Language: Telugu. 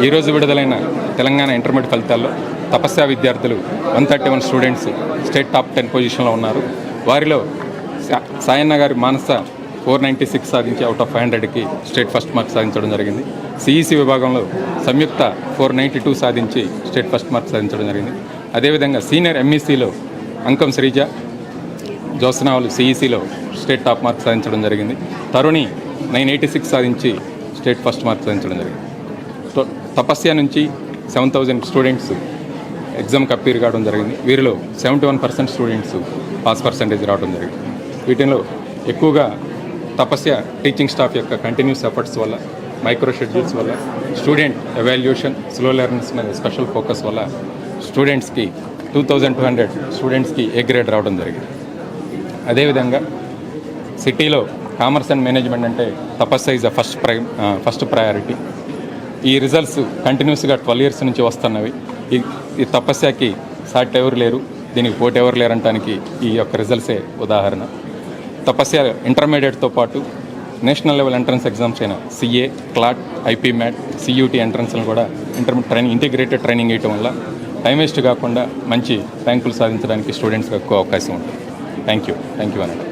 ఈరోజు విడుదలైన తెలంగాణ ఇంటర్మీడియట్ ఫలితాల్లో తపస్య విద్యార్థులు 131 స్టూడెంట్స్ స్టేట్ టాప్ 10 పొజిషన్లో ఉన్నారు. వారిలో సాయన్న గారి మానస 496 సాధించి అవుట్ ఆఫ్ 500కి స్టేట్ ఫస్ట్ మార్క్ సాధించడం జరిగింది. సిఈసి విభాగంలో సంయుక్త 492 సాధించి స్టేట్ ఫస్ట్ మార్క్ సాధించడం జరిగింది. అదేవిధంగా సీనియర్ ఎంఈసీలో అంకం శ్రీజ జోత్స్నావులు సిఈసిలో స్టేట్ టాప్ మార్క్ సాధించడం జరిగింది. తరుణి 986 సాధించి స్టేట్ ఫస్ట్ మార్క్ సాధించడం జరిగింది. తపస్య నుంచి 7000 స్టూడెంట్స్ ఎగ్జామ్కి అప్పీర్ కావడం జరిగింది. వీరిలో 71% స్టూడెంట్స్ పాస్ పర్సంటేజ్ రావడం జరిగింది. వీటిలో ఎక్కువగా తపస్య టీచింగ్ స్టాఫ్ యొక్క కంటిన్యూస్ ఎఫర్ట్స్ వల్ల, మైక్రో షెడ్యూల్స్ వల్ల, స్టూడెంట్ ఎవాల్యుయేషన్, స్లో లెర్నర్స్ మీద స్పెషల్ ఫోకస్ వల్ల స్టూడెంట్స్కి 2200 స్టూడెంట్స్కి ఏ గ్రేడ్ రావడం జరిగింది. అదేవిధంగా సిటీలో కామర్స్ అండ్ మేనేజ్మెంట్ అంటే తపస్య ఈజ్ ఫస్ట్ ప్రయారిటీ. ఈ రిజల్ట్స్ కంటిన్యూస్గా 12 ఇయర్స్ నుంచి వస్తున్నవి. ఈ తపస్యకి సాటి ఎవరు లేరు, దీనికి పోటీ ఎవరు లేరంటానికి ఈ యొక్క రిజల్ట్సే ఉదాహరణ. తపస్య ఇంటర్మీడియట్తో పాటు నేషనల్ లెవెల్ ఎంట్రన్స్ ఎగ్జామ్స్ అయిన CA, CLAT, IPMAT, CUET ఎంట్రన్స్లను కూడా ఇంటిగ్రేటెడ్ ట్రైనింగ్ ఇవ్వడం వల్ల టైం వేస్ట్ కాకుండా మంచి ర్యాంకులు సాధించడానికి స్టూడెంట్స్కి ఎక్కువ అవకాశం ఉంటుంది. థ్యాంక్ యూ అనండి.